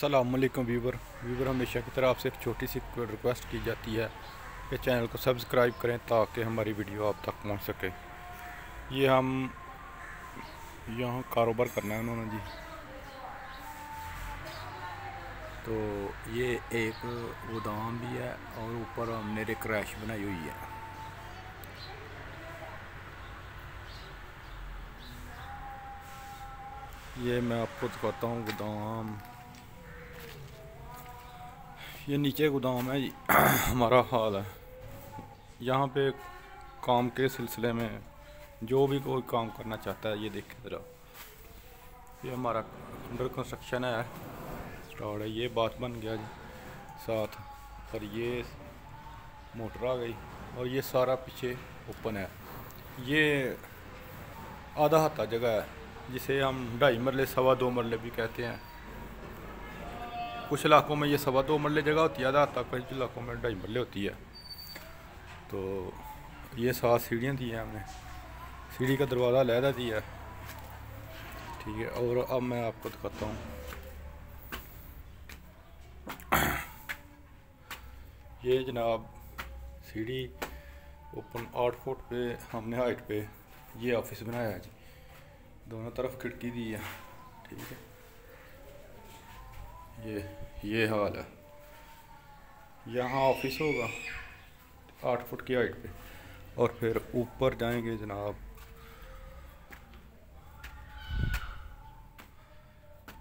अस्सलामुअलैकुम व्यूवर हमेशा की तरह आपसे एक छोटी सी रिक्वेस्ट की जाती है कि चैनल को सब्सक्राइब करें ताकि हमारी वीडियो आप तक पहुंच सके। ये हम यहाँ कारोबार करना है उन्होंने जी। तो ये एक गोदाम भी है और ऊपर हमने एक क्रैश बनाई हुई है। ये मैं आपको दिखाता हूँ गोदाम। ये नीचे गोदाम है जी। हमारा हाल है यहाँ पे काम के सिलसिले में जो भी कोई काम करना चाहता है। ये देखें ज़रा, ये हमारा अंडर कंस्ट्रक्शन है, स्टार्ट है। ये बात बन गया जी साथ, और ये मोटर आ गई और ये सारा पीछे ओपन है। ये आधा हत्ता जगह है जिसे हम 2.5 मरले 2.25 मरले भी कहते हैं। कुछ इलाकों में ये 2.25 मरले जगह होती है आधा हत्ता, कुछ इलाकों में 2.5 मरले होती है। तो ये 7 सीढ़ियाँ दी हैं हमने, सीढ़ी का दरवाज़ा अलहदा दिया है, ठीक है। और अब मैं आपको दिखाता हूँ। ये जनाब सीढ़ी ओपन 8 फुट पे हमने हाइट पे ये ऑफिस बनाया है जी। दोनों तरफ खिड़की दी है, ठीक है। ये हाल है। यहाँ ऑफिस होगा 8 फुट की हाइट पे, और फिर ऊपर जाएंगे जनाब।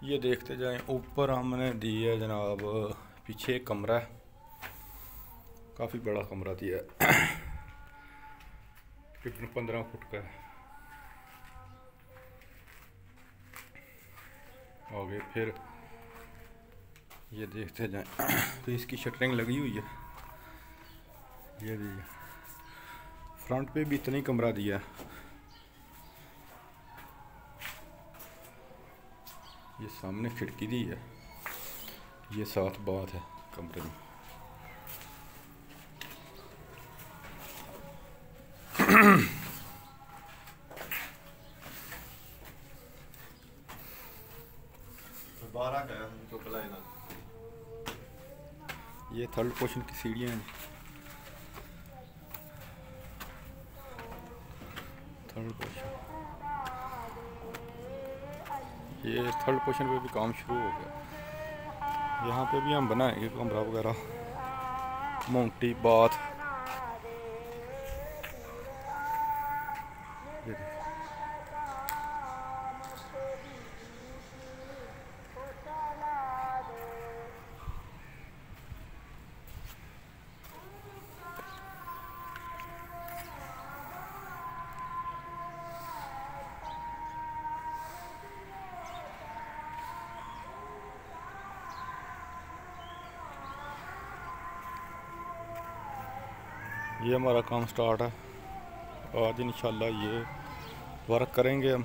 ये देखते जाएं, ऊपर हमने दी है जनाब पीछे एक कमरा है, काफ़ी बड़ा कमरा दिया है, तकरीबन 15 फुट का है। आगे फिर ये देखते जाएं तो इसकी शटरिंग लगी हुई है। ये देखिए फ्रंट पे भी इतना ही कमरा दिया है। ये सामने खिड़की दी है, ये साथ बात है कमरे में। ये थर्ड पोर्शन की सीढ़ियाँ हैं। थर्ड पोर्शन, ये थर्ड पोर्शन पे भी काम शुरू हो गया। यहाँ पे भी हम बनाएंगे कमरा वगैरह, मोंटी बाथ। ये हमारा काम स्टार्ट है आज, इंशाल्लाह ये वर्क करेंगे हम।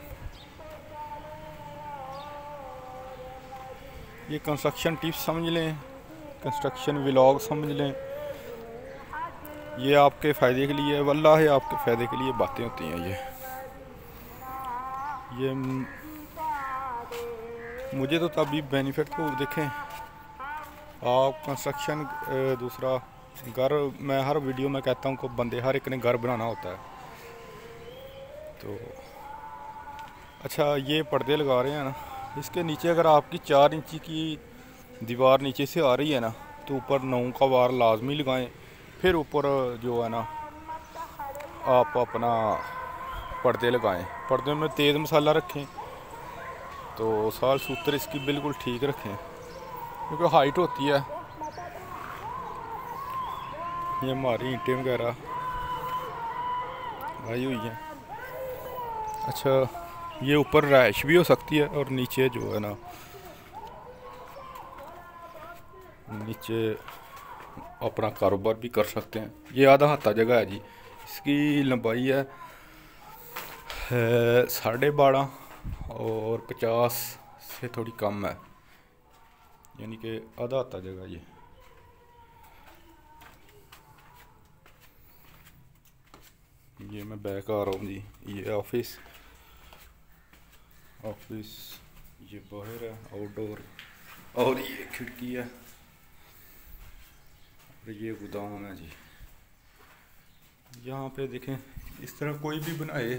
ये कंस्ट्रक्शन टिप्स समझ लें, कंस्ट्रक्शन व्लॉग समझ लें, ये आपके फ़ायदे के लिए, वल्लाह आपके फ़ायदे के लिए बातें होती हैं। ये मुझे तो तभी बेनिफिट को देखें आप कंस्ट्रक्शन। दूसरा घर, मैं हर वीडियो में कहता हूँ कि बंदे हर एक ने घर बनाना होता है। तो अच्छा, ये पर्दे लगा रहे हैं ना, इसके नीचे अगर आपकी 4 इंची की दीवार नीचे से आ रही है ना, तो ऊपर 9 का वार लाजमी लगाएं। फिर ऊपर जो है ना आप अपना पर्दे लगाएं। पर्दे में तेज़ मसाला रखें, तो साल सूत्र इसकी बिल्कुल ठीक रखें, क्योंकि हाइट होती है। ये हमारी ईंटें वगैरह आई हुई हैं। अच्छा, ये ऊपर रैश भी हो सकती है, और नीचे जो है ना, नीचे अपना कारोबार भी कर सकते हैं। ये आधा हत्ता जगह है जी। इसकी लंबाई है 12.5 और 50 से थोड़ी कम है, यानी कि आधा हत्ता जगह। ये मैं बैक आ रहा हूँ जी। ये ऑफिस, ये बाहर है आउटडोर, और ये खिड़की है और ये गोदाम है जी। यहाँ पे देखें इस तरह कोई भी बनाए,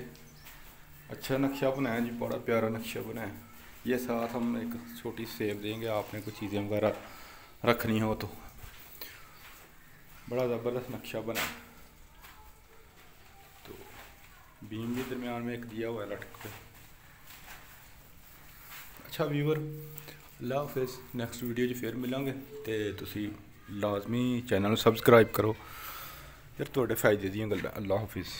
अच्छा नक्शा बनाया जी, बड़ा प्यारा नक्शा बनाया। ये साथ हम एक छोटी सेव देंगे, आपने कुछ चीज़ें वगैरह रखनी हो तो। बड़ा ज़बरदस्त नक्शा बनाया। तो बीम भी दरम्यान में एक दिया हुआ है लटक पे। अच्छा व्यूअर, अल्लाह हाफिज़। नैक्सट वीडियो 'ਚ फिर मिलांगे तो तुसी लाजमी चैनल सब्सक्राइब करो, फिर थोड़े फ़ायदे दियां गल्लां। अल्लाह हाफिज़।